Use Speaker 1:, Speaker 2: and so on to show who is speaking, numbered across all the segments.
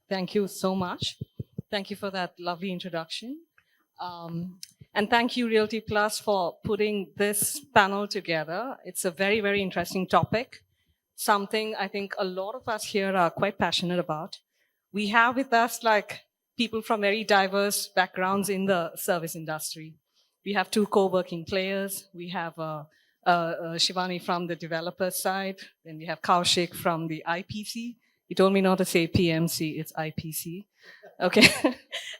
Speaker 1: Thank you so much. Thank you for that lovely introduction. And thank you, Realty Plus, for putting this panel together. It's a very, very interesting topic, something I think a lot of us here are quite passionate about. We have with us like people from very diverse backgrounds in the service industry. We have two co-working players. We have Shivani from the developer side, then we have Kaushik from the IPC. He told me not to say PMC, it's IPC. Okay.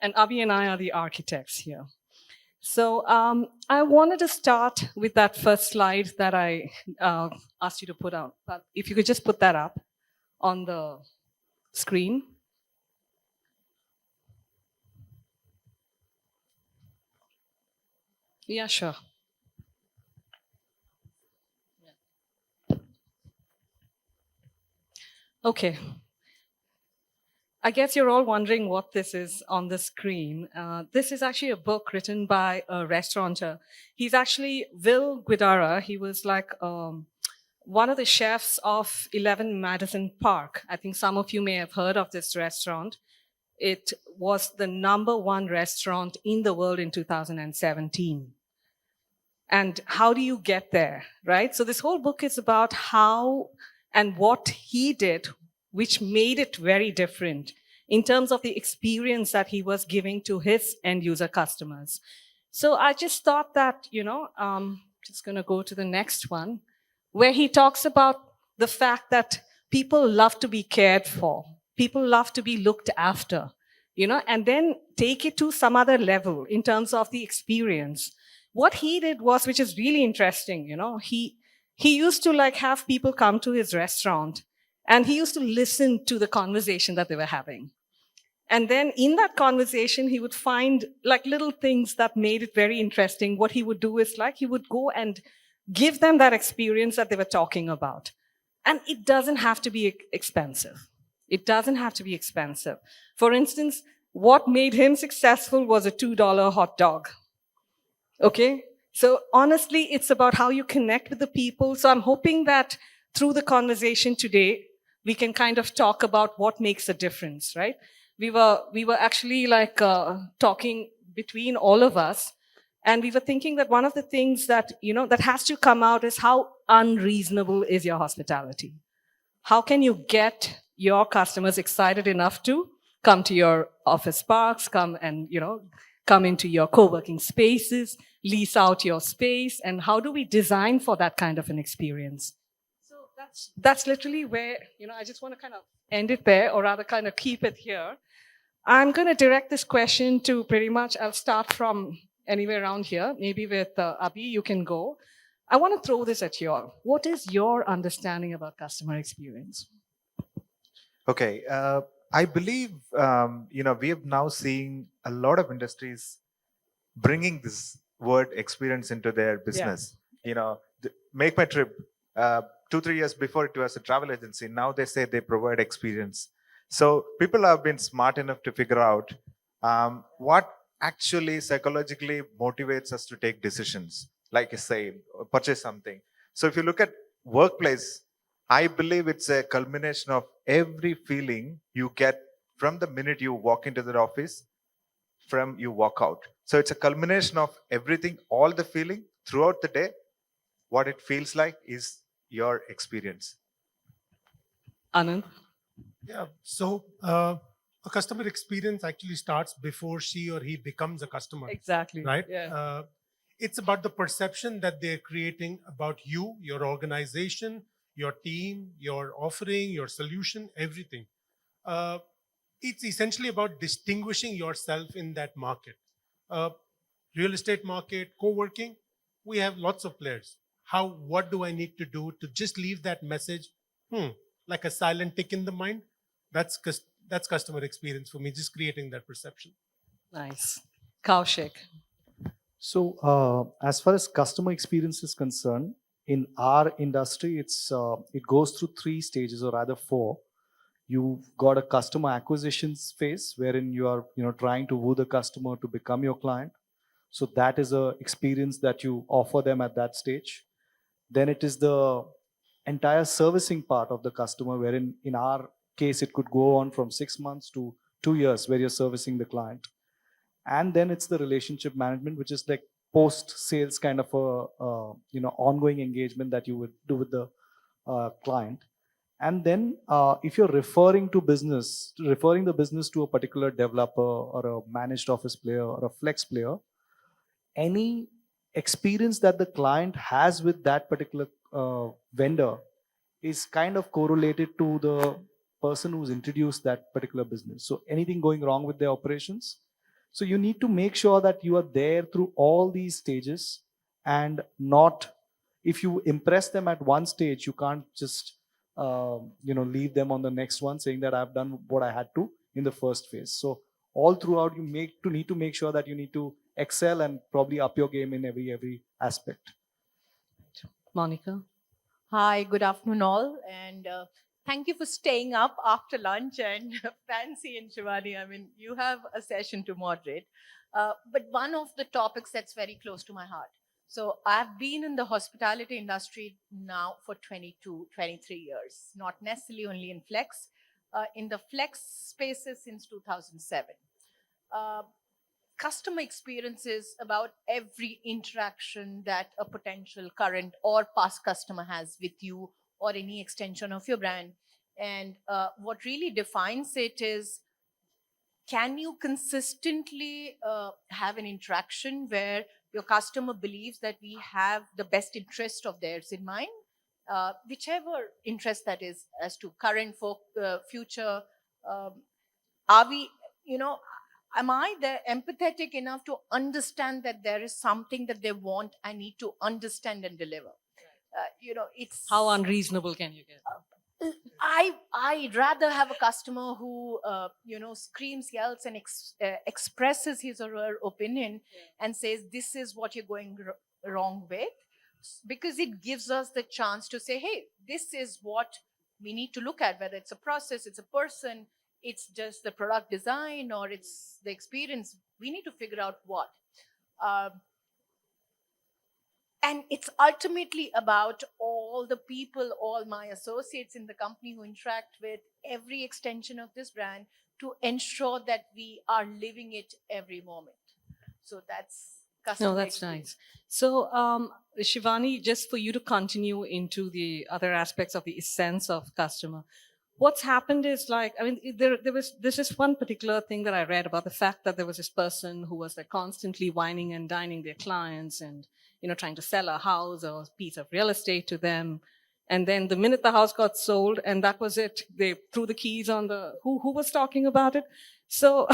Speaker 1: And Abhi and I are the architects here. So I wanted to start with that first slide that I asked you to put out. But if you could just put that up on the screen. Yeah, sure. Okay. I guess you're all wondering what this is on the screen. This is actually a book written by a restaurateur. He's actually Will Guidara. He was like one of the chefs of 11 Madison Park. I think some of you may have heard of this restaurant. It was the #1 restaurant in the world in 2017. And how do you get there, right? So this whole book is about how and what he did, which made it very different in terms of the experience that he was giving to his end user customers. So I just thought that, just going to go to the next one, where he talks about the fact that people love to be cared for. People love to be looked after, and then take it to some other level in terms of the experience. What he did was, which is really interesting, he used to like have people come to his restaurant and he used to listen to the conversation that they were having. And then in that conversation, he would find like little things that made it very interesting. What he would do is like, he would go and give them that experience that they were talking about. And it doesn't have to be expensive. It doesn't have to be expensive. For instance, what made him successful was a $2 hot dog. Okay? So honestly, it's about how you connect with the people. So I'm hoping that through the conversation today, we can kind of talk about what makes a difference, right? We were actually like talking between all of us, and we were thinking that one of the things that, that has to come out is how unreasonable is your hospitality? How can you get your customers excited enough to come to your office parks, come and, come into your co-working spaces, lease out your space, and how do we design for that kind of an experience? So that's literally where, I just want to kind of end it there, or rather kind of keep it here. I'm going to direct this question to pretty much, I'll start from anywhere around here, maybe with Abhi, you can go. I want to throw this at you all. What is your understanding about customer experience?
Speaker 2: Okay. I believe, we have now seen a lot of industries bringing this word experience into their business. Yeah. Make my trip. 2-3 years before it was a travel agency. Now they say they provide experience. So people have been smart enough to figure out what actually psychologically motivates us to take decisions, like a sale or purchase something. So if you look at workplace, I believe it's a culmination of every feeling you get from the minute you walk into the office, from you walk out. So it's a culmination of everything, all the feeling throughout the day. What it feels like is your experience.
Speaker 1: Anand?
Speaker 3: Yeah, so a customer experience actually starts before she or he becomes a customer.
Speaker 1: Exactly.
Speaker 3: Right?
Speaker 1: Yeah.
Speaker 3: It's about the perception that they're creating about you, your organization, your team, your offering, your solution, everything. It's essentially about distinguishing yourself in that market. Real estate market, co-working, we have lots of players. What do I need to do to just leave that message, like a silent tick in the mind? That's customer experience for me, just creating that perception.
Speaker 1: Nice. Kaushik.
Speaker 4: So as far as customer experience is concerned, in our industry, it goes through 3 stages, or rather 4. You've got a customer acquisitions phase wherein you are trying to woo the customer to become your client. So that is a experience that you offer them at that stage. Then it is the entire servicing part of the customer, wherein in our case, it could go on from 6 months to 2 years where you're servicing the client. And then it's the relationship management, which is like post-sales kind of a ongoing engagement that you would do with the client. And then if you're referring the business to a particular developer or a managed office player or a flex player, any experience that the client has with that particular vendor is kind of correlated to the person who's introduced that particular business. So anything going wrong with their operations. So you need to make sure that you are there through all these stages, and not, if you impress them at one stage, you can't just leave them on the next one saying that I've done what I had to in the first phase. So all throughout, you need to make sure that you need to excel and probably up your game in every aspect.
Speaker 1: Monika?
Speaker 5: Hi, good afternoon all, and thank you for staying up after lunch, and Fancy and Shivani, I mean, you have a session to moderate. But one of the topics that's very close to my heart. So I've been in the hospitality industry now for 22, 23 years, not necessarily only in flex, in the flex spaces since 2007. Customer experiences about every interaction that a potential current or past customer has with you or any extension of your brand. And what really defines it is, can you consistently have an interaction where your customer believes that we have the best interest of theirs in mind, whichever interest that is, as to current, future. Are we, am I there empathetic enough to understand that there is something that they want, I need to understand and deliver? It's
Speaker 1: How unreasonable can you get?
Speaker 5: I'd rather have a customer who screams, yells, and expresses his or her opinion, and says this is what you're going wrong with, because it gives us the chance to say, hey, this is what we need to look at, whether it's a process, it's a person, it's just the product design, or it's the experience. We need to figure out what. And it's ultimately about all the people, all my associates in the company who interact with every extension of this brand, to ensure that we are living it every moment. So that's customer
Speaker 1: No, that's
Speaker 5: experience.
Speaker 1: nice. So, Shivani, just for you to continue into the other aspects of the essence of customer, what's happened is, like, I mean, there's this one particular thing that I read about the fact that there was this person who was like constantly whining and dining their clients and, trying to sell a house or a piece of real estate to them. And then the minute the house got sold, and that was it, they threw the keys on who was talking about it. So,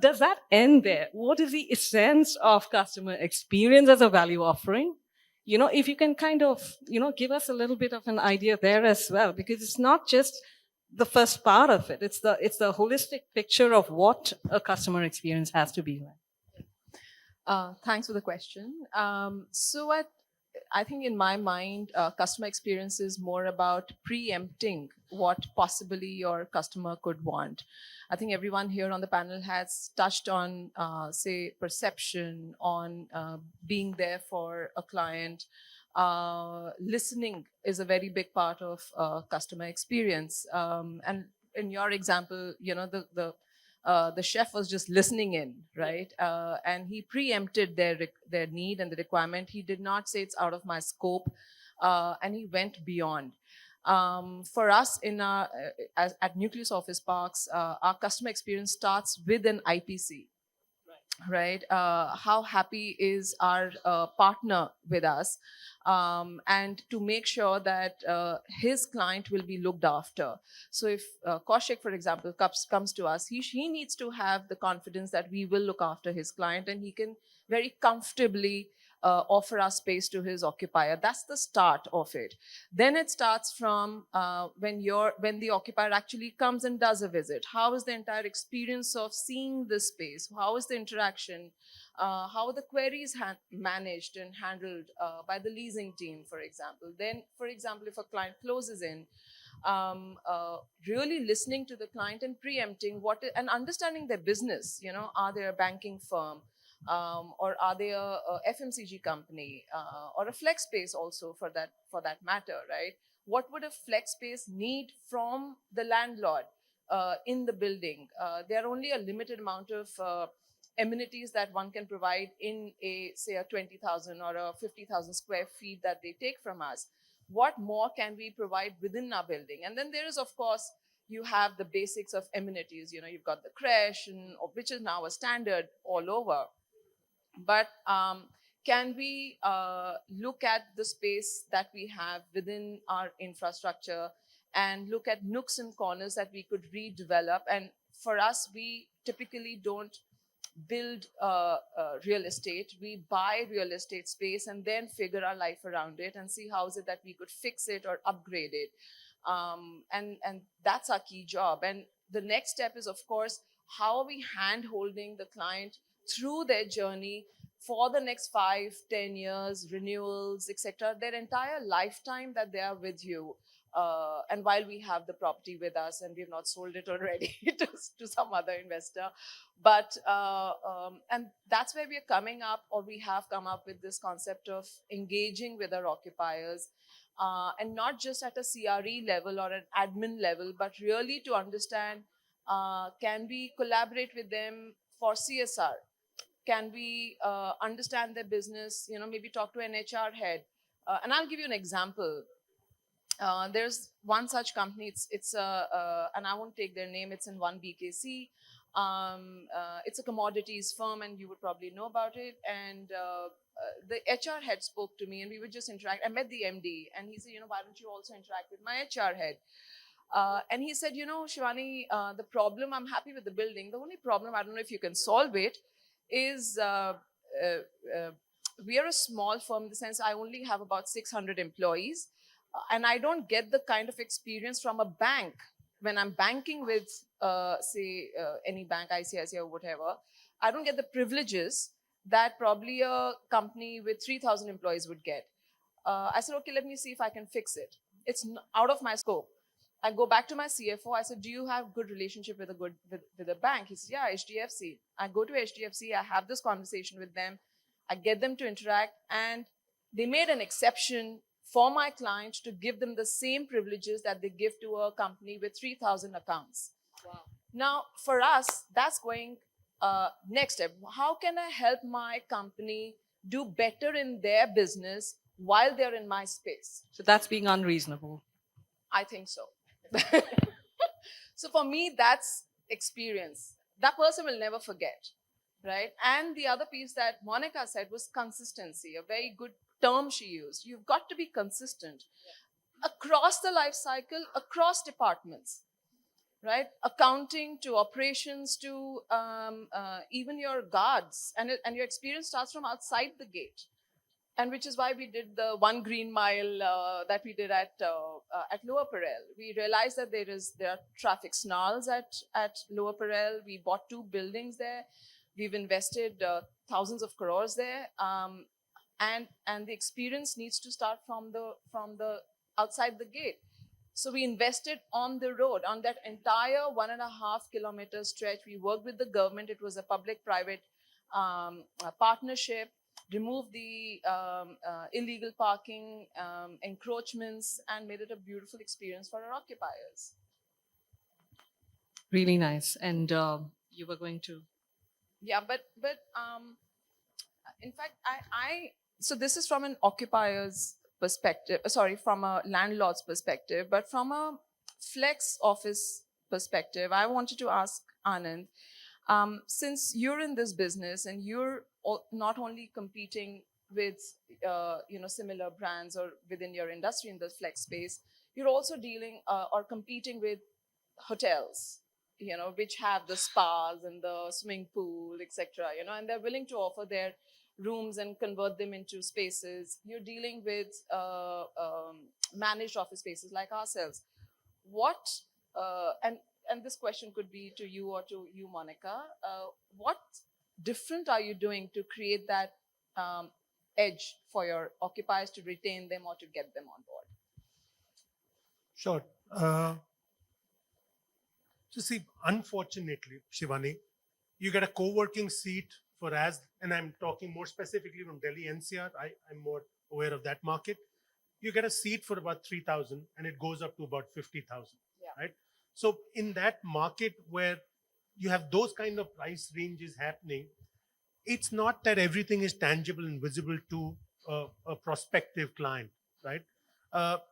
Speaker 1: does that end there? What is the essence of customer experience as a value offering? If you can kind of, give us a little bit of an idea there as well, because it's not just the first part of it. It's the holistic picture of what a customer experience has to be like.
Speaker 6: Thanks for the question. I think in my mind, customer experience is more about preempting what possibly your customer could want. I think everyone here on the panel has touched on, say, perception, on being there for a client. Listening is a very big part of customer experience. And in your example, the chef was just listening in, right? And he preempted their need and the requirement. He did not say it's out of my scope, and he went beyond. For us at Nucleus Office Parks, our customer experience starts with an IPC. Right? How happy is our partner with us, and to make sure that his client will be looked after. So if Kaushik, for example, comes to us, he needs to have the confidence that we will look after his client, and he can very comfortably offer us space to his occupier. That's the start of it. Then it starts from when the occupier actually comes and does a visit. How is the entire experience of seeing this space? How is the interaction? How are the queries managed and handled by the leasing team, for example? Then, for example, if a client closes in, really listening to the client and preempting and understanding their business. Are they a banking firm? or are they a FMCG company or a flex space also for that matter, right? What would a flex space need from the landlord in the building? There are only a limited amount of amenities that one can provide in say a 20,000 or a 50,000 square feet that they take from us. What more can we provide within our building? And then there is, of course, you have the basics of amenities. You've got the creche, which is now a standard all over. But can we look at the space that we have within our infrastructure and look at nooks and corners that we could redevelop? And for us, we typically don't build real estate. We buy real estate space and then figure our life around it and see how is it that we could fix it or upgrade it. And that's our key job. And the next step is, of course, how are we hand-holding the client through their journey for the next 5-10 years, renewals, etc., their entire lifetime that they are with you. And while we have the property with us and we have not sold it already to some other investor, but and that's where we are coming up, or we have come up with this concept of engaging with our occupiers, and not just at a CRE level or an admin level, but really to understand, can we collaborate with them for CSR? Can we understand their business? Maybe talk to an HR head. And I'll give you an example. There's one such company. It's and I won't take their name. It's in 1 BKC. It's a commodities firm, and you would probably know about it. And the HR head spoke to me, and we would just interact. I met the MD, and he said, why don't you also interact with my HR head? And he said, Shivani, the problem, I'm happy with the building. The only problem, I don't know if you can solve it, is we are a small firm in the sense I only have about 600 employees. And I don't get the kind of experience from a bank when I'm banking with, say, any bank, ICICI or whatever. I don't get the privileges that probably a company with 3,000 employees would get. I said, okay, let me see if I can fix it. It's out of my scope. I go back to my CFO. I said, do you have good relationship with a bank? He said, yeah, HDFC. I go to HDFC. I have this conversation with them. I get them to interact, and they made an exception for my client to give them the same privileges that they give to a company with 3,000 accounts.
Speaker 1: Wow.
Speaker 6: Now, for us, that's going next step. How can I help my company do better in their business while they're in my space?
Speaker 1: So that's being unreasonable.
Speaker 6: I think so. So for me, that's experience. That person will never forget, right? And the other piece that Monika said was consistency, a very good term she used. You've got to be consistent across the life cycle, across departments, right? Accounting to operations to even your guards, and your experience starts from outside the gate. And which is why we did the 1 green mile that we did at Lower Parel. We realized that there are traffic snarls at Lower Parel. We bought 2 buildings there. We've invested thousands of crores there. And the experience needs to start from the outside the gate. So we invested on the road, on that entire 1.5 kilometer stretch. We worked with the government. It was a public-private partnership. Removed the illegal parking, encroachments, and made it a beautiful experience for our occupiers.
Speaker 1: Really nice. And you were going to...
Speaker 6: Yeah, but in fact, so this is from an occupier's perspective, from a landlord's perspective, but from a flex office perspective, I wanted to ask Anand, since you're in this business and you're not only competing with similar brands or within your industry in the flex space, you're also dealing or competing with hotels, which have the spas and the swimming pool, etc. And they're willing to offer their rooms and convert them into spaces. You're dealing with managed office spaces like ourselves. What and this question could be to you or to you, Monika. What different are you doing to create that edge for your occupiers to retain them or to get them on board?
Speaker 3: Sure. So see, unfortunately, Shivani, you get a co-working seat and I'm talking more specifically from Delhi NCR, I'm more aware of that market. You get a seat for about 3,000 and it goes up to about 50,000, right? So in that market where you have those kind of price ranges happening, it's not that everything is tangible and visible to a prospective client, right?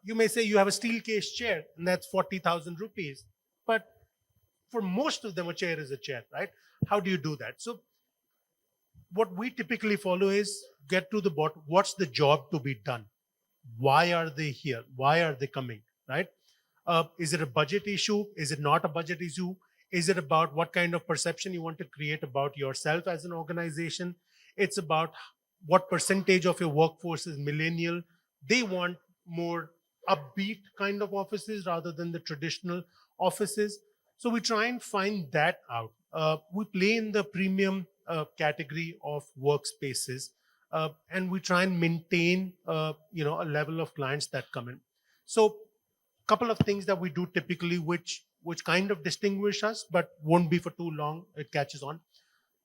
Speaker 3: You may say you have a steel case chair and that's 40,000 rupees, but for most of them, a chair is a chair, right? How do you do that? So what we typically follow is get to the bottom. What's the job to be done? Why are they here? Why are they coming, right? Is it a budget issue? Is it not a budget issue? Is it about what kind of perception you want to create about yourself as an organization? It's about what percentage of your workforce is millennial. They want more upbeat kind of offices rather than the traditional offices. So we try and find that out. We play in the premium category of workspaces, and we try and maintain a level of clients that come in. So couple of things that we do typically which kind of distinguish us but won't be for too long, it catches on.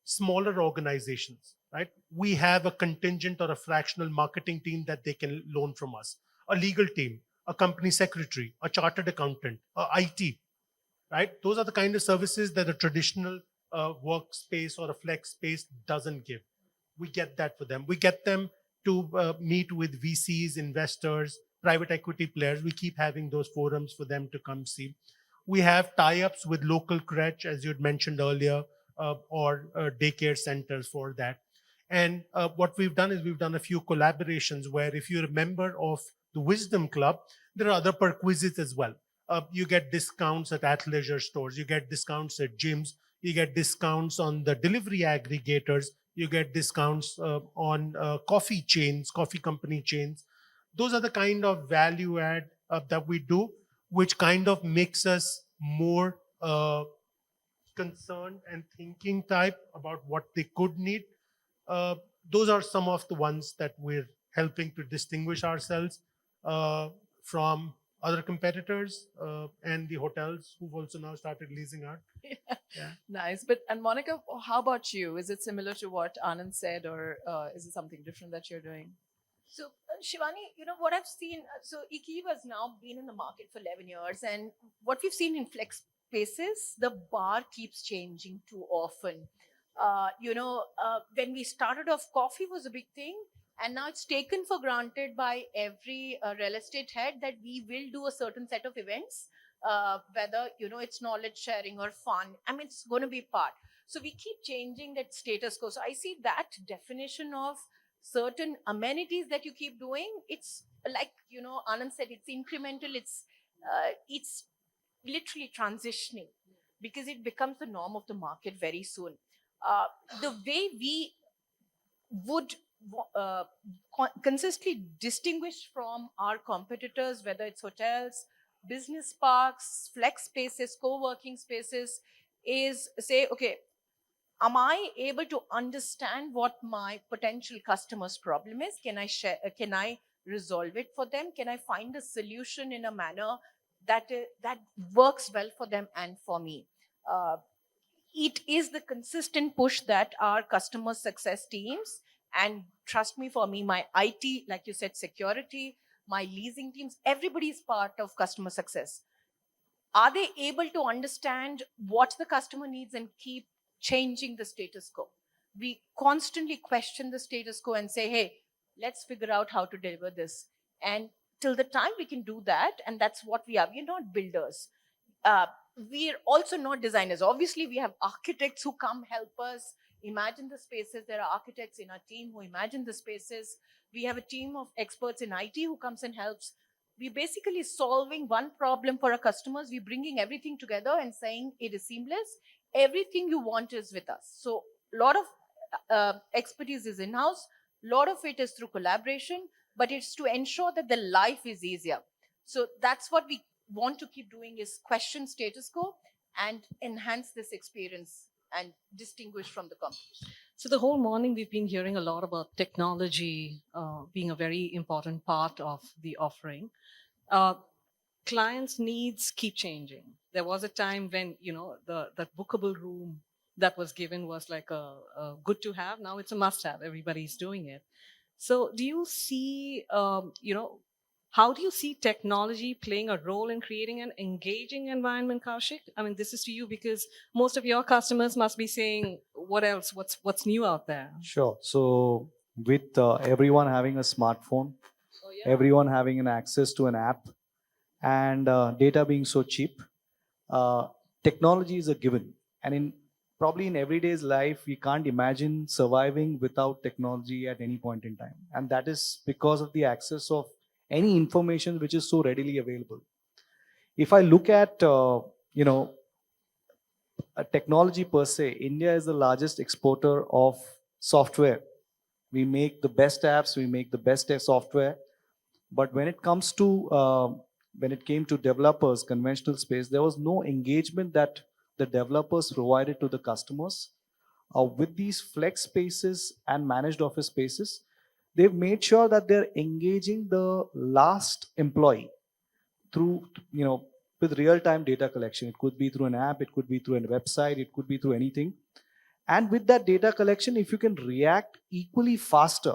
Speaker 3: Smaller organizations, right? We have a contingent or a fractional marketing team that they can loan from us, a legal team, a company secretary, a chartered accountant, a IT, right? Those are the kind of services that a traditional workspace or a flex space doesn't give. We get that for them. We get them to meet with VCs, investors, private equity players. We keep having those forums for them to come see. We have tie-ups with local crèche, as you had mentioned earlier, or daycare centers for that. And what we've done is we've done a few collaborations where if you're a member of the Wisdom Club, there are other perquisites as well. You get discounts at athleisure stores, you get discounts at gyms, you get discounts on the delivery aggregators, you get discounts on coffee chains, coffee company chains. Those are the kind of value add that we do, which kind of makes us more concerned and thinking type about what they could need. Those are some of the ones that we're helping to distinguish ourselves from other competitors and the hotels who've also now started leasing out. Yeah.
Speaker 6: Nice. And Monika, how about you? Is it similar to what Anand said, or is it something different that you're doing?
Speaker 5: So, Shivani, what I've seen, so iKeva has now been in the market for 11 years. And what we've seen in flex spaces, the bar keeps changing too often. When we started off, coffee was a big thing. And now it's taken for granted by every real estate head that we will do a certain set of events, whether, it's knowledge sharing or fun. I mean, it's going to be part. So we keep changing that status quo. So I see that definition of certain amenities that you keep doing. It's like, Anand said, it's incremental. It's literally transitioning because it becomes the norm of the market very soon. The way we would consistently distinguish from our competitors, whether it's hotels, business parks, flex spaces, co-working spaces, is say, okay, am I able to understand what my potential customer's problem is? Can I resolve it for them? Can I find a solution in a manner that works well for them and for me? It is the consistent push that our customer success teams, and trust me, for me, my IT, like you said, security, my leasing teams, everybody is part of customer success. Are they able to understand what the customer needs and keep changing the status quo? We constantly question the status quo and say, hey, let's figure out how to deliver this. And till the time we can do that, and that's what we are. We're not builders. We're also not designers. Obviously, we have architects who come help us imagine the spaces. There are architects in our team who imagine the spaces. We have a team of experts in IT who comes and helps. We're basically solving one problem for our customers. We're bringing everything together and saying it is seamless. Everything you want is with us. So a lot of expertise is in-house. A lot of it is through collaboration, but it's to ensure that the life is easier. So that's what we want to keep doing, is question status quo and enhance this experience and distinguish from the competition.
Speaker 1: So the whole morning we've been hearing a lot about technology being a very important part of the offering. Clients' needs keep changing. There was a time when, that bookable room that was given was like a good to have. Now it's a must have. Everybody's doing it. So do you see, how do you see technology playing a role in creating an engaging environment, Kaushik? I mean, this is to you because most of your customers must be saying, what else? What's new out there?
Speaker 4: Sure. So with everyone having a smartphone,
Speaker 1: Oh, yeah.
Speaker 4: everyone having an access to an app, and data being so cheap, technology is a given. And in probably in everyday's life, we can't imagine surviving without technology at any point in time. And that is because of the access of any information which is so readily available. If I look at, a technology per se, India is the largest exporter of software. We make the best apps, we make the best software. But when it comes to when it came to developers, conventional space, there was no engagement that the developers provided to the customers. With these flex spaces and managed office spaces, they've made sure that they're engaging the last employee through, with real-time data collection. It could be through an app, it could be through a website, it could be through anything. And with that data collection, if you can react equally faster,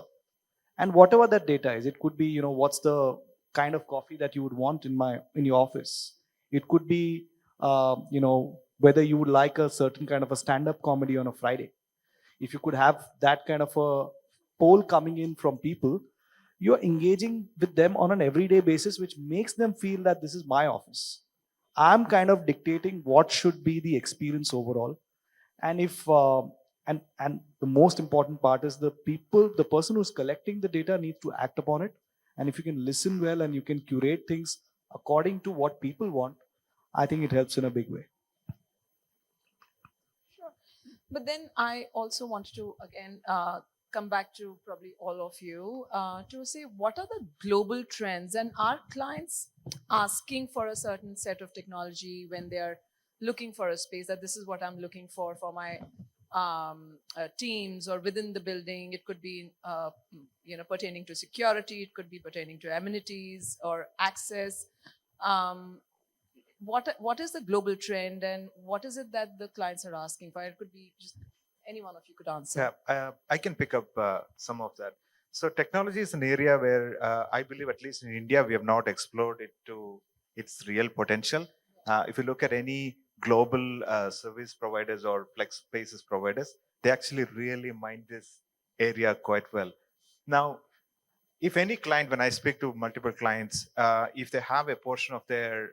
Speaker 4: and whatever that data is, it could be, what's the kind of coffee that you would want in your office. It could be, whether you would like a certain kind of a stand-up comedy on a Friday. If you could have that kind of a poll coming in from people, you're engaging with them on an everyday basis, which makes them feel that this is my office. I'm kind of dictating what should be the experience overall. And if and the most important part is the person who's collecting the data needs to act upon it. And if you can listen well and you can curate things according to what people want, I think it helps in a big way.
Speaker 6: Sure. But then I also wanted to again come back to probably all of you to say what are the global trends, and are clients asking for a certain set of technology when they're looking for a space, that this is what I'm looking for my teams or within the building. It could be pertaining to security, it could be pertaining to amenities or access. What is the global trend, and what is it that the clients are asking for? It could be just any one of you could answer.
Speaker 2: Yeah, I can pick up some of that. So technology is an area where I believe, at least in India, we have not explored it to its real potential. If you look at any global service providers or flex spaces providers, they actually really mind this area quite well. Now, if any client, when I speak to multiple clients, if they have a portion of their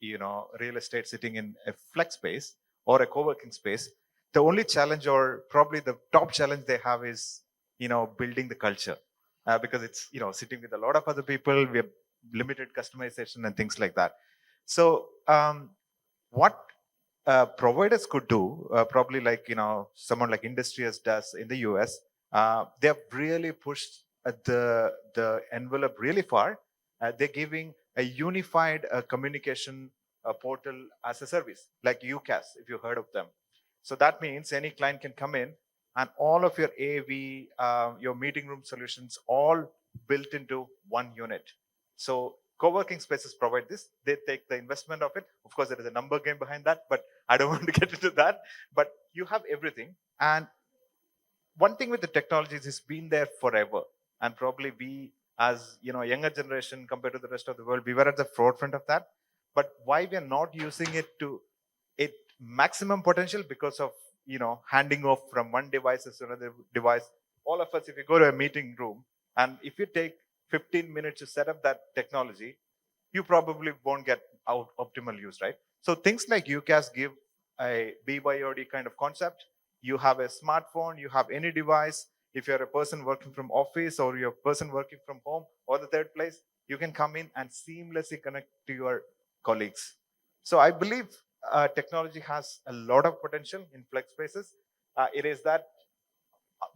Speaker 2: real estate sitting in a flex space or a co-working space, the only challenge, or probably the top challenge they have, is building the culture, because it's sitting with a lot of other people. We have limited customization and things like that. So what providers could do, probably like someone like Industrious does in the US, they have really pushed the envelope really far. They're giving a unified communication portal as a service, like UCAS, if you heard of them. So that means any client can come in and all of your AV, your meeting room solutions, all built into one unit. So co-working spaces provide this. They take the investment of it. Of course, there is a number game behind that, but I don't want to get into that. But you have everything. And one thing with the technology is it's been there forever. And probably we, as younger generation compared to the rest of the world, we were at the forefront of that. But why we are not using it to its maximum potential? Because of handing off from one device to another device. All of us, if you go to a meeting room and if you take 15 minutes to set up that technology, you probably won't get out optimal use, right? So things like UCAS give a BYOD kind of concept. You have a smartphone, you have any device. If you're a person working from office or you're a person working from home or the third place, you can come in and seamlessly connect to your colleagues. So I believe technology has a lot of potential in flex spaces. It is that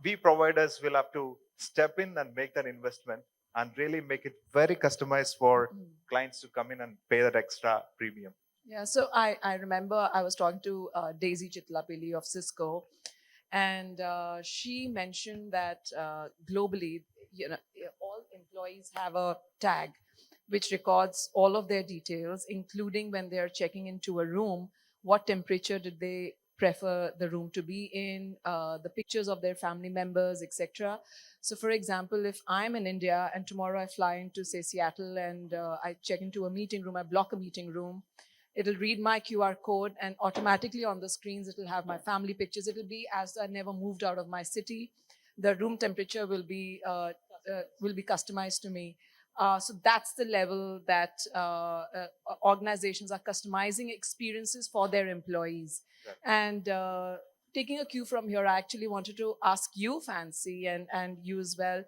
Speaker 2: we providers will have to step in and make that investment and really make it very customized for clients to come in and pay that extra premium.
Speaker 6: Yeah, so I remember I was talking to Daisy Chitlapilli of Cisco, and she mentioned that globally, all employees have a tag which records all of their details, including when they're checking into a room, what temperature did they prefer the room to be in, the pictures of their family members, etc. So for example, if I'm in India and tomorrow I fly into, say, Seattle, and I check into a meeting room, I block a meeting room, it'll read my QR code, and automatically on the screens, it'll have my family pictures. It'll be as though I never moved out of my city. The room temperature will be customized to me. So that's the level that organizations are customizing experiences for their employees.
Speaker 2: Right.
Speaker 6: And taking a cue from here, I actually wanted to ask you, Fancy, and you as well.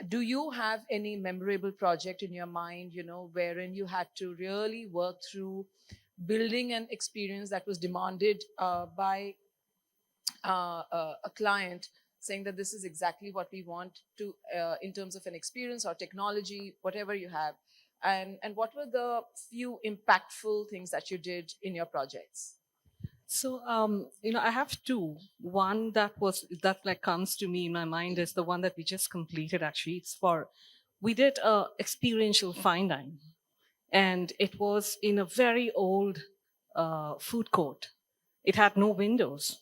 Speaker 6: Do you have any memorable project in your mind, wherein you had to really work through building an experience that was demanded by a client, saying that this is exactly what we want to, in terms of an experience or technology, whatever you have, and what were the few impactful things that you did in your projects?
Speaker 1: So, I have two. One that comes to me in my mind is the one that we just completed. Actually, we did a experiential fine dine, and it was in a very old food court. It had no windows.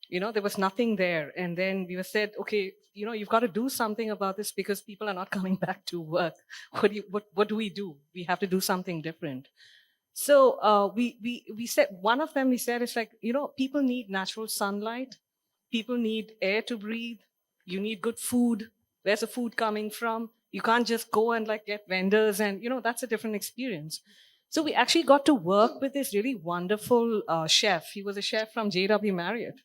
Speaker 1: There was nothing there. And then we were said, okay, you've got to do something about this because people are not coming back to work. What do we do? We have to do something different. So we said, one of them we said, it's like, people need natural sunlight. People need air to breathe. You need good food. Where's the food coming from? You can't just go and get vendors, and that's a different experience. So we actually got to work with this really wonderful chef. He was a chef from JW Marriott.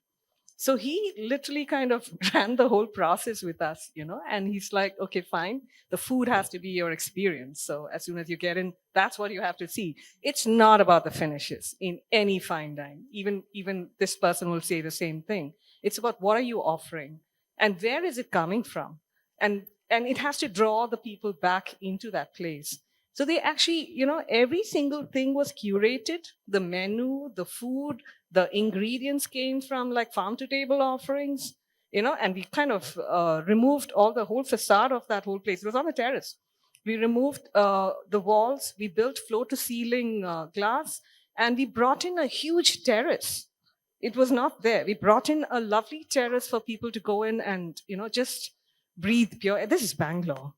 Speaker 1: So he literally kind of ran the whole process with us, and he's like, okay, fine. The food has to be your experience. So as soon as you get in, that's what you have to see. It's not about the finishes in any fine dine. Even this person will say the same thing. It's about what are you offering and where is it coming from? And it has to draw the people back into that place. So they actually, every single thing was curated, the menu, the food, the ingredients came from farm to table offerings, and we kind of removed all the whole facade of that whole place. It was on the terrace. We removed the walls, we built floor to ceiling glass, and we brought in a huge terrace. It was not there. We brought in a lovely terrace for people to go in and, just breathe pure. This is Bangalore.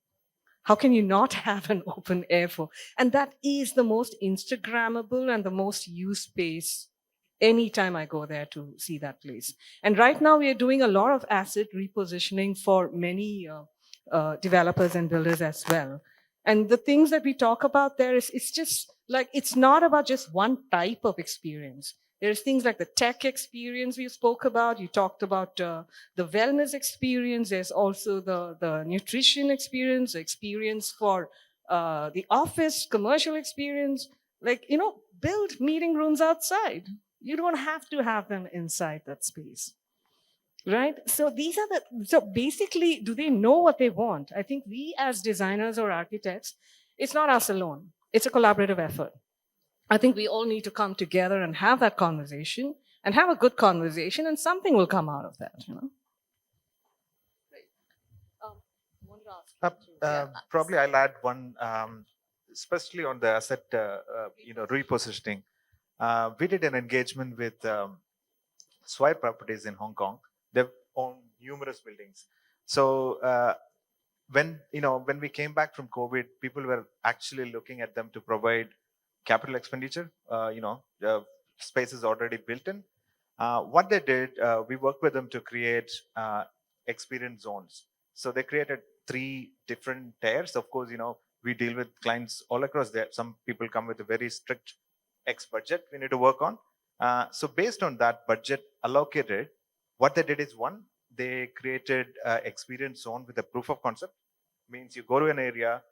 Speaker 1: How can you not have an open air for? And that is the most Instagrammable and the most used space anytime I go there to see that place. And right now we are doing a lot of asset repositioning for many developers and builders as well. And the things that we talk about there it's just it's not about just one type of experience. There's things like the tech experience we spoke about. You talked about the wellness experience. There's also the nutrition experience, the experience for the office, commercial experience. Build meeting rooms outside. You don't have to have them inside that space. Right? So so basically, do they know what they want? I think we as designers or architects, it's not us alone. It's a collaborative effort. I think we all need to come together and have that conversation and have a good conversation, and something will come out of that,
Speaker 2: Probably I'll add one, especially on the asset, repositioning. We did an engagement with Swire Properties in Hong Kong. They've owned numerous buildings. So when we came back from COVID, people were actually looking at them to provide capital expenditure. Space is already built in. What they did, we worked with them to create experience zones. So they created 3 different tiers. Of course, we deal with clients all across there. Some people come with a very strict X budget we need to work on. So based on that budget allocated, what they did is, one, they created an experience zone with a proof of concept. Means you go to an area,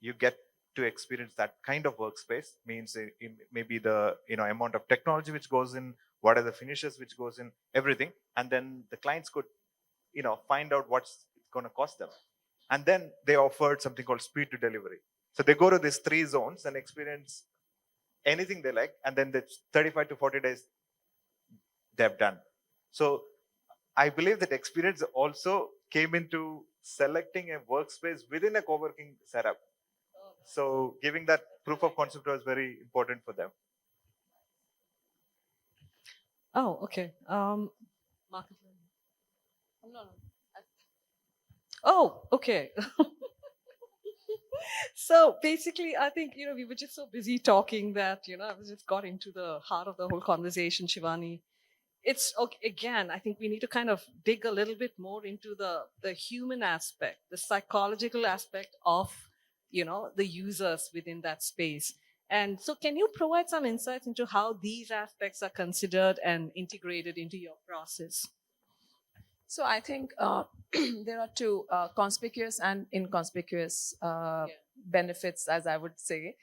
Speaker 2: you get to experience that kind of workspace. Means maybe the amount of technology which goes in, what are the finishes which goes in, everything. And then the clients could find out what's going to cost them. And then they offered something called speed to delivery. So they go to these 3 zones and experience anything they like, and then the 35 to 40 days they've done. So I believe that experience also came into selecting a workspace within a co-working setup. So giving that proof of concept was very important for them.
Speaker 1: Oh, okay. Market.
Speaker 6: No.
Speaker 1: Oh, okay. So basically, I think, we were just so busy talking that, I was just got into the heart of the whole conversation, Shivani. It's okay, again, I think we need to kind of dig a little bit more into the human aspect, the psychological aspect of, the users within that space. And so can you provide some insights into how these aspects are considered and integrated into your process?
Speaker 6: So I think there are two conspicuous and inconspicuous benefits, as I would say.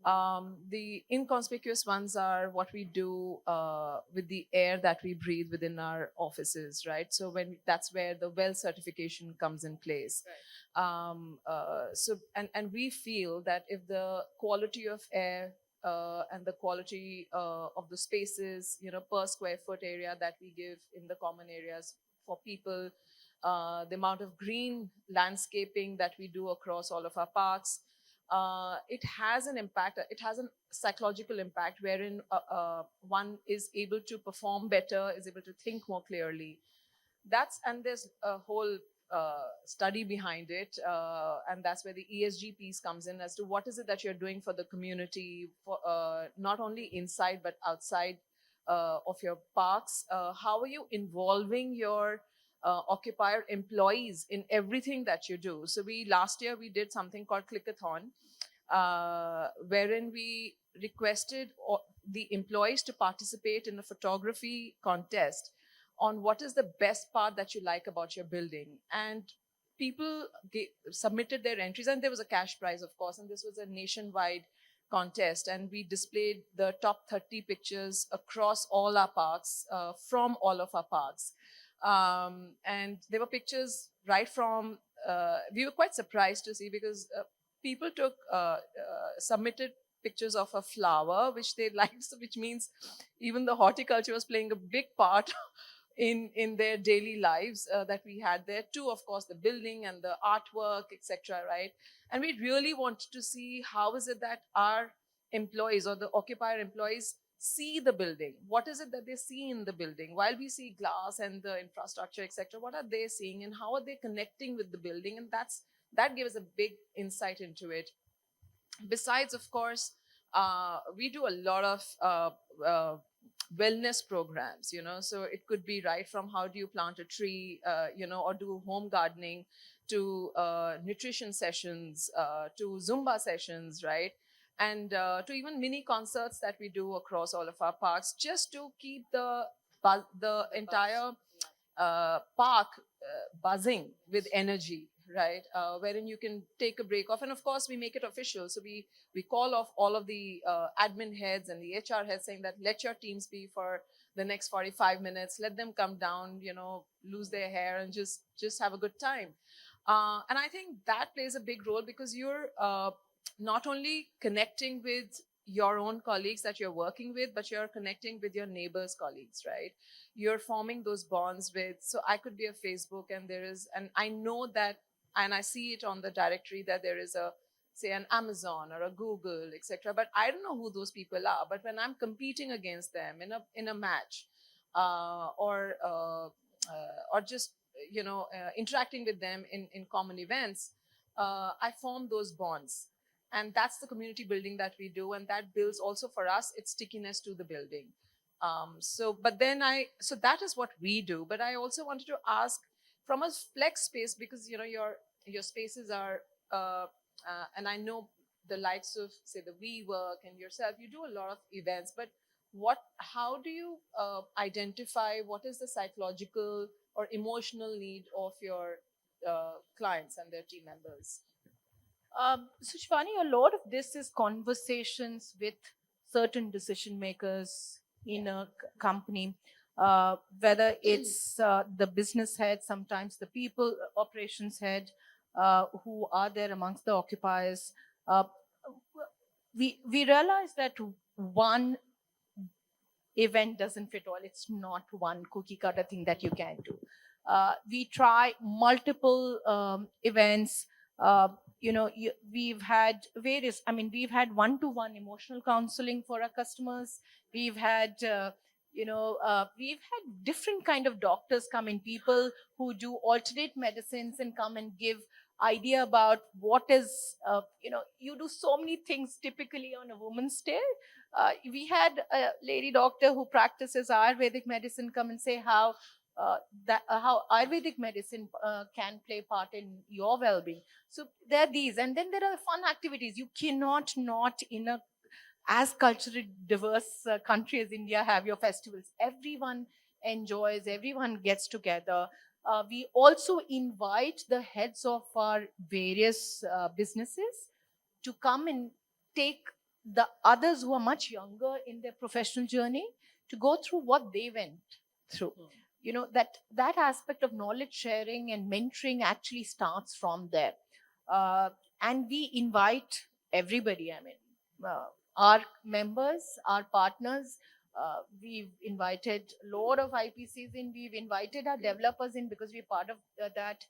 Speaker 6: The inconspicuous ones are what we do with the air that we breathe within our offices, right? So that's where the well certification comes in place. And we feel that if the quality of air and the quality of the spaces, per square foot area that we give in the common areas for people, the amount of green landscaping that we do across all of our parks, it has an impact. It has a psychological impact wherein one is able to perform better, is able to think more clearly. And there's a whole study behind it, and that's where the ESG piece comes in as to what is it that you're doing for the community, for not only inside but outside of your parks. How are you involving your occupier employees in everything that you do? So last year we did something called Clickathon, wherein we requested the employees to participate in a photography contest on what is the best part that you like about your building. And people submitted their entries, and there was a cash prize, of course, and this was a nationwide contest, and we displayed the top 30 pictures across all our parks, from all of our parks. And there were pictures right from, we were quite surprised to see, because people submitted pictures of a flower which they liked, which means even the horticulture was playing a big part in their daily lives that we had there, too, of course, the building and the artwork, etc., right? And we really wanted to see how is it that our employees or the occupier employees see the building. What is it that they see in the building? While we see glass and the infrastructure, etc., what are they seeing and how are they connecting with the building? And that gives a big insight into it. Besides, of course, we do a lot of wellness programs, so it could be right from how do you plant a tree, or do home gardening, to nutrition sessions, to Zumba sessions, right? And to even mini concerts that we do across all of our parks, just to keep the entire park buzzing with energy, right? Wherein you can take a break off. And of course, we make it official. So we call off all of the admin heads and the HR heads, saying that let your teams be for the next 45 minutes. Let them come down, lose their hair and just have a good time. And I think that plays a big role, because you're not only connecting with your own colleagues that you're working with, but you're connecting with your neighbors' colleagues, right? You're forming those bonds with, so I could be a Facebook, and I know that, and I see it on the directory that there is say an Amazon or a Google, etc. But I don't know who those people are. But when I'm competing against them in a match, or just interacting with them in common events, I form those bonds. And that's the community building that we do, and that builds also for us its stickiness to the building. So that is what we do. But I also wanted to ask, from a flex space, because your spaces are, and I know the likes of, say, the WeWork and yourself, you do a lot of events. But how do you identify what is the psychological or emotional need of your clients and their team members?
Speaker 5: So Shivani, a lot of this is conversations with certain decision makers in a company, whether it's the business head, sometimes the people operations head, who are there amongst the occupiers. We realize that one event doesn't fit all. It's not one cookie cutter thing that you can do. We try multiple events. We've had we've had one-to-one emotional counseling for our customers. We've had We've had different kind of doctors come in, people who do alternate medicines and come and give idea about what is, you do so many things typically on a woman's day. We had a lady doctor who practices Ayurvedic medicine come and say how Ayurvedic medicine can play part in your well-being. So there are these, and then there are fun activities. You cannot not in a as culturally diverse country as India have your festivals. Everyone enjoys, everyone gets together. We also invite the heads of our various businesses to come and take the others who are much younger in their professional journey to go through what they went through. That aspect of knowledge sharing and mentoring actually starts from there. And we invite everybody. Our members, our partners, we've invited a lot of IPCs in, we've invited our developers in because we're part of that.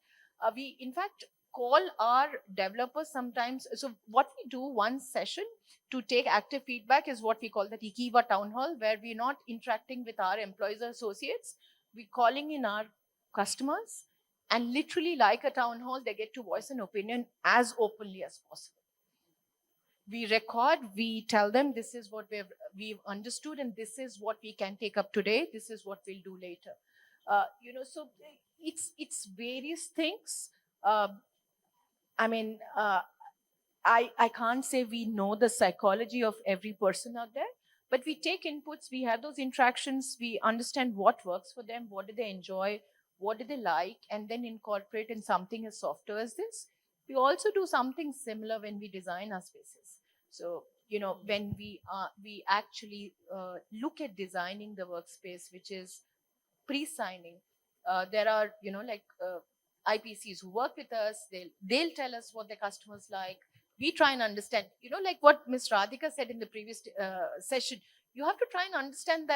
Speaker 5: We in fact call our developers sometimes. So what we do one session to take active feedback is what we call the iKeva town hall, where we're not interacting with our employees or associates. We're calling in our customers, and literally like a town hall, they get to voice an opinion as openly as possible. We record, we tell them this is what we've understood, and this is what we can take up today, this is what we'll do later. So it's various things. I can't say we know the psychology of every person out there, but we take inputs, we have those interactions, we understand what works for them, what do they enjoy, what do they like, and then incorporate in something as softer as this. We also do something similar when we design our spaces. So, when we actually look at designing the workspace, which is pre-signing, there are, IPCs who work with us, they'll tell us what their customers like. We try and understand, like what Ms. Radhika said in the previous session, you have to try and understand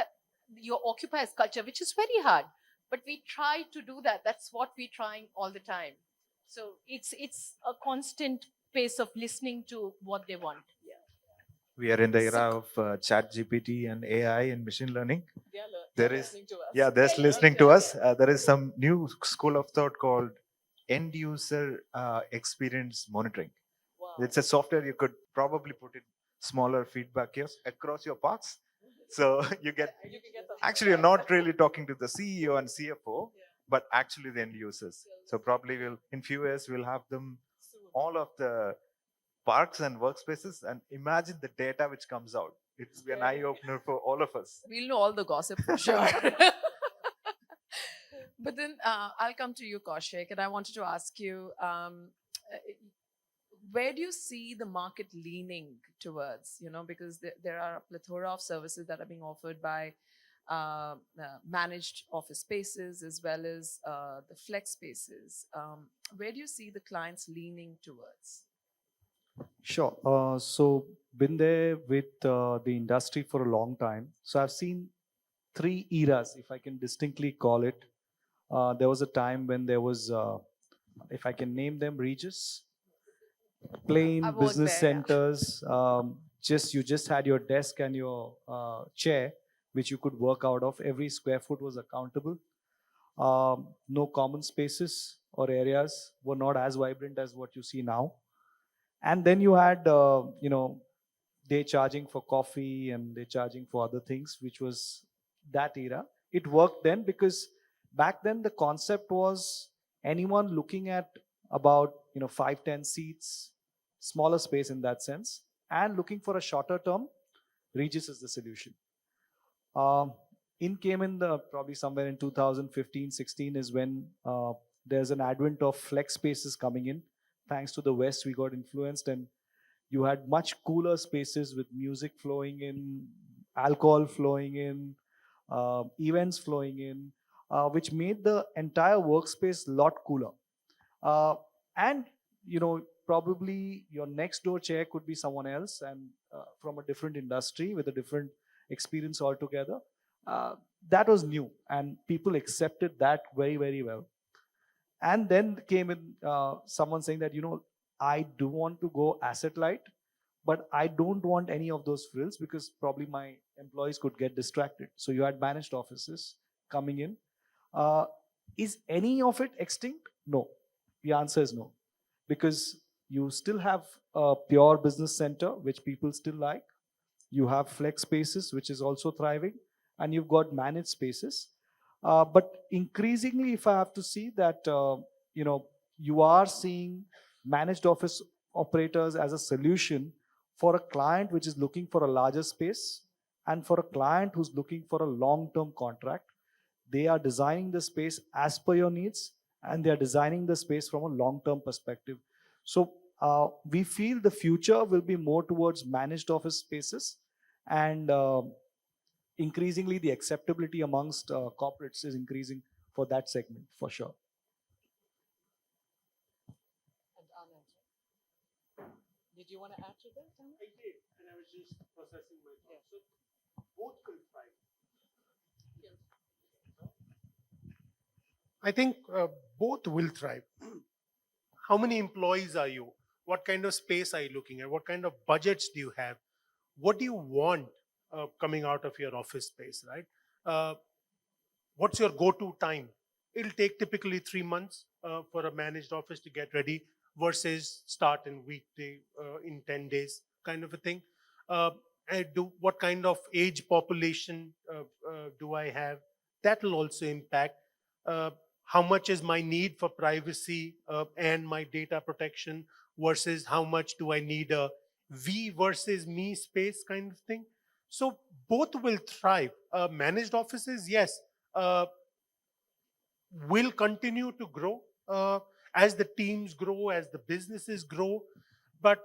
Speaker 5: your occupier's culture, which is very hard, but we try to do that. That's what we're trying all the time. So it's a constant pace of listening to what they want.
Speaker 2: We are in the era of chat GPT and AI and machine learning. They're listening to us. There is some new school of thought called end user experience monitoring. Wow. It's a software you could probably put in smaller feedback kiosks across your parks. So you get actually you're not really talking to the CEO and CFO, but actually the end users. So probably in few years we'll have them all of the parks and workspaces, and imagine the data which comes out. It's an eye opener for all of us.
Speaker 6: We'll know all the gossip for sure. But then I'll come to you, Kaushik, and I wanted to ask you, where do you see the market leaning towards? Because there are a plethora of services that are being offered by managed office spaces as well as the flex spaces. Where do you see the clients leaning towards?
Speaker 4: Sure. So been there with the industry for a long time. So I've seen 3 eras, if I can distinctly call it. There was a time when there was, if I can name them, Regis, plain business centers. You just had your desk and your chair, which you could work out of. Every square foot was accountable. No common spaces or areas, were not as vibrant as what you see now. And then you had, they charging for coffee and they charging for other things, which was that era. It worked then because back then the concept was anyone looking at about 5-10 seats, smaller space in that sense, and looking for a shorter term, Regis is the solution. Came in probably somewhere in 2015-16 is when there's an advent of flex spaces coming in. Thanks to the West, we got influenced, and you had much cooler spaces with music flowing in, alcohol flowing in, events flowing in, which made the entire workspace a lot cooler. And probably your next door chair could be someone else and from a different industry with a different experience altogether. That was new, and people accepted that very, very well. And then came in someone saying that, I do want to go asset light, but I don't want any of those frills because probably my employees could get distracted. So you had managed offices coming in. Uh, is any of it extinct? No. The answer is no, because you still have a pure business center, which people still like. You have flex spaces, which is also thriving, and you've got managed spaces. But increasingly, if I have to see that, you are seeing managed office operators as a solution for a client which is looking for a larger space and for a client who's looking for a long-term contract. They are designing the space as per your needs, and they are designing the space from a long-term perspective. So we feel the future will be more towards managed office spaces, and increasingly the acceptability amongst corporates is increasing for that segment for sure.
Speaker 1: And Anand, did you want to add to that?
Speaker 3: I did, and I was just processing my thoughts. So both will thrive. I think both will thrive. How many employees are you? What kind of space are you looking at? What kind of budgets do you have? What do you want coming out of your office space, right? What's your go-to time? It'll take typically 3 months for a managed office to get ready versus start in weekday in 10 days kind of a thing. What kind of age population do I have? That will also impact how much is my need for privacy and my data protection versus how much do I need a we versus me space kind of thing. So both will thrive. Managed offices, yes, will continue to grow as the teams grow, as the businesses grow. But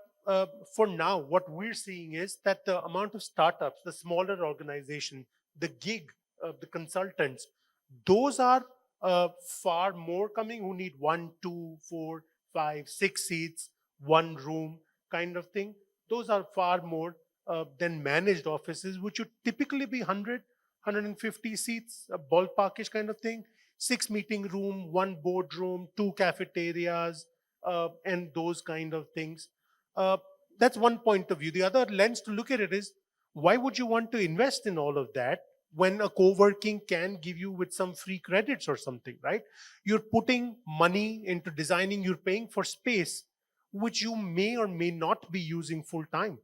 Speaker 3: for now, what we're seeing is that the amount of startups, the smaller organization, the gig, the consultants, those are far more coming who need 1, 2, 4, 5, 6 seats, one room kind of thing. Those are far more than managed offices, which would typically be 100, 150 seats, a ballparkish kind of thing. 6 meeting room, 1 boardroom, 2 cafeterias, and those kind of things. That's one point of view. The other lens to look at it is, why would you want to invest in all of that when a co-working can give you with some free credits or something, right? You're putting money into designing, you're paying for space, which you may or may not be using full time,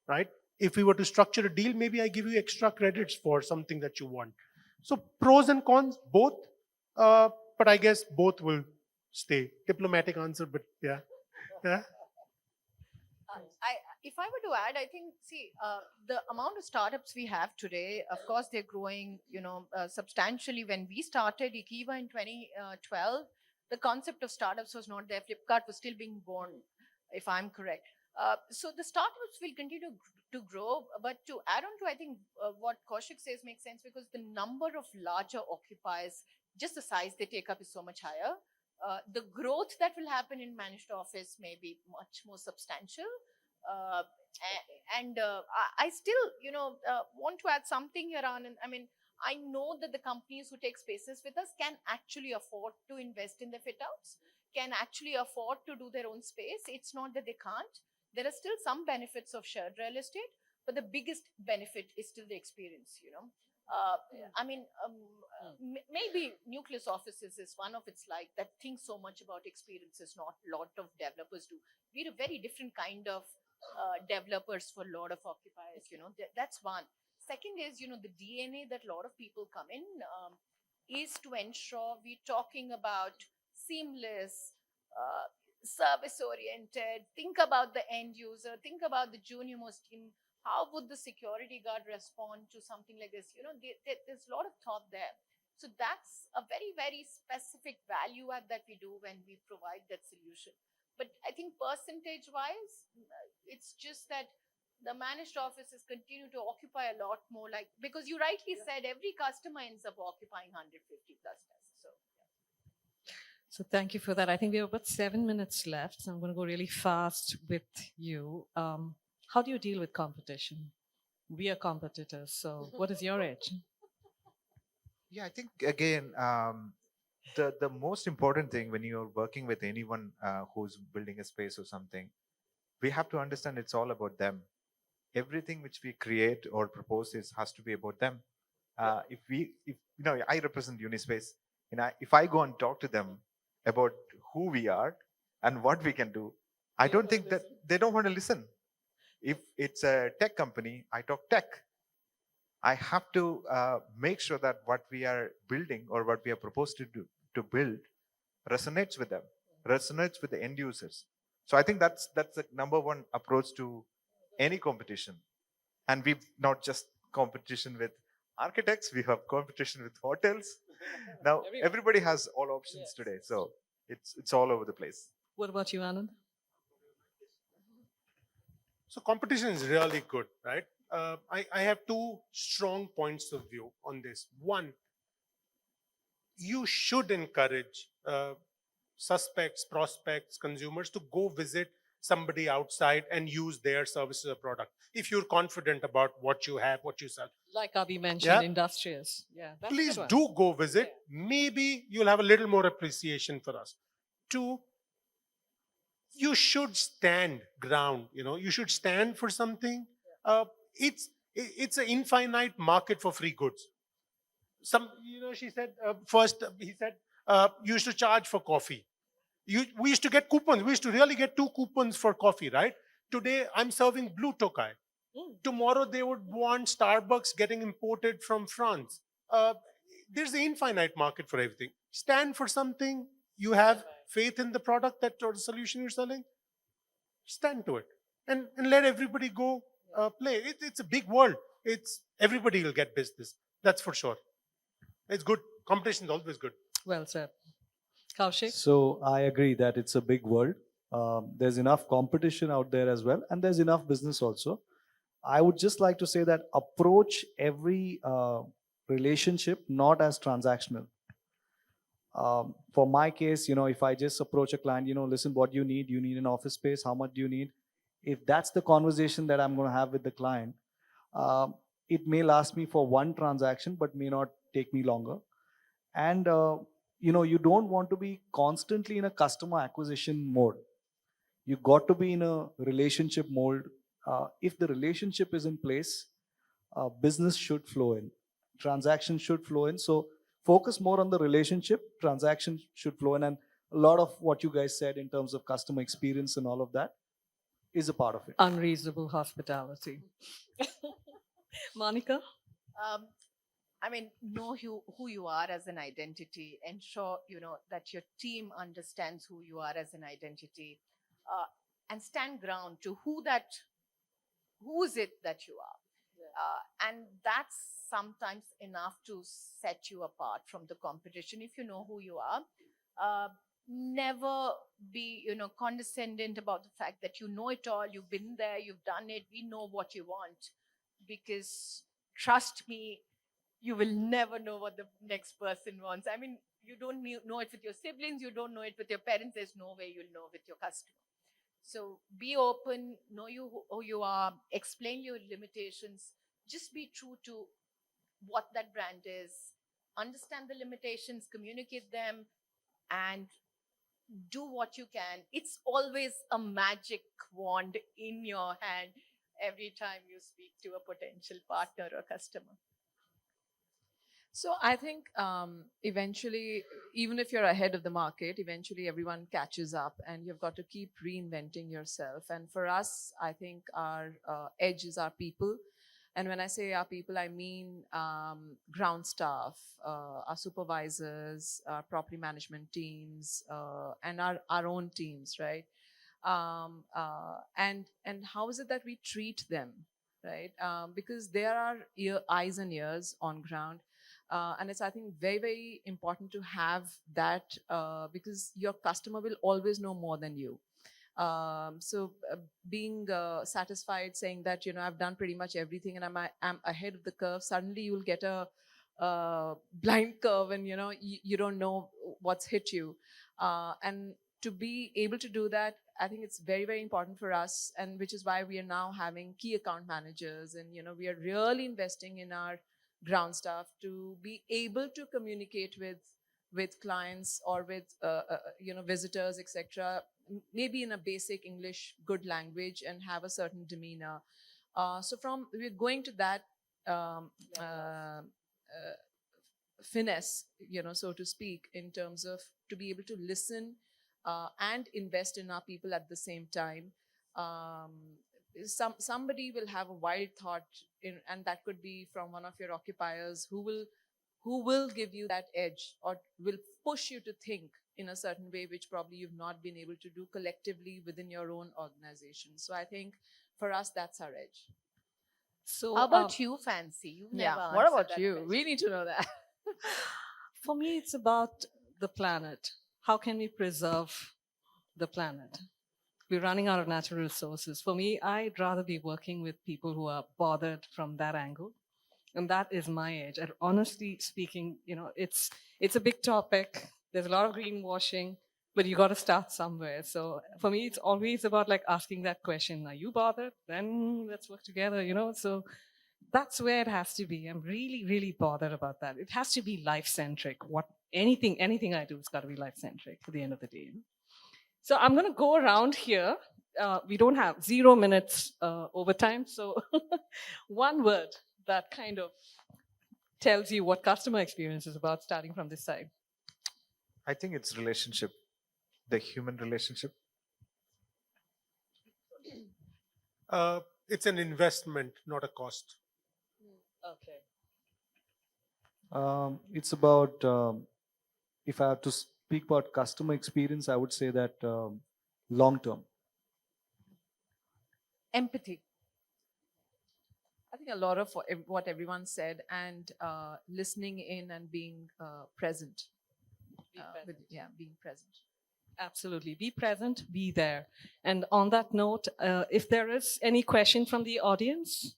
Speaker 3: right? If we were to structure a deal, maybe I give you extra credits for something that you want. So pros and cons, both. But I guess both will stay. Diplomatic answer, but yeah. Yeah.
Speaker 5: If I were to add, I think, see, the amount of startups we have today, of course, they're growing, substantially. When we started iKeva in 2012, the concept of startups was not there. Flipkart was still being born, if I'm correct. So the startups will continue to grow. But to add on to, I think what Kaushik says makes sense, because the number of larger occupiers, just the size they take up, is so much higher. The growth that will happen in managed office may be much more substantial. I still, want to add something here on. I mean, I know that the companies who take spaces with us can actually afford to invest in the fit outs, can actually afford to do their own space. It's not that they can't. There are still some benefits of shared real estate, but the biggest benefit is still the experience, I mean, maybe Nucleus offices is one of its like that thinks so much about experiences, not a lot of developers do. We're a very different kind of developers for a lot of occupiers, that's one. Second is, the DNA that a lot of people come in is to ensure we're talking about seamless, service oriented, think about the end user, think about the junior most team. How would the security guard respond to something like this? There's a lot of thought there. So that's a very, very specific value add that we do when we provide that solution. But I think percentage-wise, it's just that the managed offices continue to occupy a lot more, because you rightly said every customer ends up occupying 150 plus desks.
Speaker 1: So thank you for that. I think we have about 7 minutes left, so I'm going to go really fast with you. How do you deal with competition? We are competitors, so what is your edge?
Speaker 2: Yeah, I think again, the most important thing when you're working with anyone who's building a space or something, we have to understand it's all about them. Everything which we create or propose has to be about them. If I represent Unispace, if I go and talk to them about who we are and what we can do, I don't think that they don't want to listen. If it's a tech company, I talk tech. I have to make sure that what we are building or what we are proposed to build resonates with them, resonates with the end users. So I think that's the number one approach to any competition. And we've not just competition with architects, we have competition with hotels. Now everybody has all options today, so it's all over the place.
Speaker 1: What about you, Anand?
Speaker 3: So competition is really good, right? I have two strong points of view on this. One, you should encourage suspects, prospects, consumers to go visit somebody outside and use their services or product. If you're confident about what you have, what you sell.
Speaker 1: Like Abhi mentioned,
Speaker 3: Yeah.
Speaker 1: industrious. Yeah, that's a
Speaker 3: Please
Speaker 1: good one.
Speaker 3: do go visit. Maybe you'll have a little more appreciation for us. Two, you should stand ground. You should stand for something. It's an infinite market for free goods. She said he said you used to charge for coffee. We used to get coupons. We used to really get 2 coupons for coffee, right? Today I'm serving blue tokai. Tomorrow they would want Starbucks getting imported from France. There's an infinite market for everything. Stand for something. You have faith in the product or the solution you're selling. Stand to it and let everybody go play. It's a big world. Everybody will get business. That's for sure. It's good. Competition is always good.
Speaker 1: Well said. Kaushik?
Speaker 4: So I agree that it's a big world. There's enough competition out there as well, and there's enough business also. I would just like to say that approach every relationship not as transactional. For my case, if I just approach a client, listen, what do you need? You need an office space. How much do you need? If that's the conversation that I'm going to have with the client, it may last me for one transaction, but may not take me longer. And you don't want to be constantly in a customer acquisition mode. You got to be in a relationship mode. If the relationship is in place, business should flow in, transactions should flow in. So focus more on the relationship, transactions should flow in, and a lot of what you guys said in terms of customer experience and all of that is a part of it.
Speaker 1: Unreasonable hospitality. Monika?
Speaker 5: Know who you are as an identity. Ensure, that your team understands who you are as an identity. And stand ground to who is it that you are. And that's sometimes enough to set you apart from the competition if you know who you are. Never be, condescending about the fact that you know it all, you've been there, you've done it, we know what you want. Because trust me, you will never know what the next person wants. You don't know it with your siblings, you don't know it with your parents, there's no way you'll know with your customer. So be open, know who you are, explain your limitations, just be true to what that brand is, understand the limitations, communicate them, and do what you can. It's always a magic wand in your hand every time you speak to a potential partner or customer.
Speaker 6: So I think eventually, even if you're ahead of the market, eventually everyone catches up and you've got to keep reinventing yourself. And for us, I think our edge is our people. And when I say our people, I mean ground staff, our supervisors, our property management teams, and our own teams, right? And how is it that we treat them, right? Because there are eyes and ears on ground. And it's, I think, very, very important to have that because your customer will always know more than you. So being satisfied saying that, I've done pretty much everything and I'm ahead of the curve, suddenly you'll get a blind curve and, you don't know what's hit you. And to be able to do that, I think it's very, very important for us, and which is why we are now having key account managers and, we are really investing in our ground staff to be able to communicate with clients or with visitors, etc., maybe in a basic English, good language, and have a certain demeanor. So we're going to that finesse, so to speak, in terms of to be able to listen and invest in our people at the same time. Somebody will have a wild thought, and that could be from one of your occupiers who will give you that edge or will push you to think in a certain way, which probably you've not been able to do collectively within your own organization. So I think for us, that's our edge.
Speaker 1: So,
Speaker 5: How about you, Fancy? You've
Speaker 6: Yeah.
Speaker 5: never
Speaker 6: What
Speaker 5: answered
Speaker 6: about
Speaker 5: that
Speaker 6: you?
Speaker 5: question.
Speaker 6: We need to know that.
Speaker 1: for me, it's about the planet. How can we preserve the planet? We're running out of natural resources. For me, I'd rather be working with people who are bothered from that angle. And that is my edge. And honestly speaking, it's a big topic. There's a lot of greenwashing, but you got to start somewhere. So for me, it's always about like asking that question: are you bothered? Then let's work together. So that's where it has to be. I'm really, really bothered about that. It has to be life-centric. Anything I do has got to be life-centric at the end of the day. So I'm going to go around here. We don't have 0 minutes overtime. So one word that kind of tells you what customer experience is about, starting from this side.
Speaker 2: I think it's relationship, the human relationship.
Speaker 3: It's an investment, not a cost.
Speaker 1: Okay.
Speaker 4: It's about, if I have to speak about customer experience, I would say that long term.
Speaker 5: Empathy.
Speaker 6: I think a lot of what everyone said, and listening in and being present. Being present.
Speaker 1: Absolutely. Be present, be there. And on that note, if there is any question from the audience,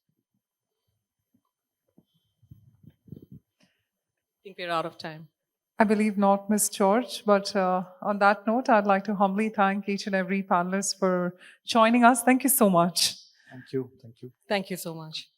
Speaker 1: I think we're out of time.
Speaker 7: I believe not, Ms. George. But on that note, I'd like to humbly thank each and every panelist for joining us. Thank you so much.
Speaker 4: Thank you. Thank you.
Speaker 1: Thank you so much.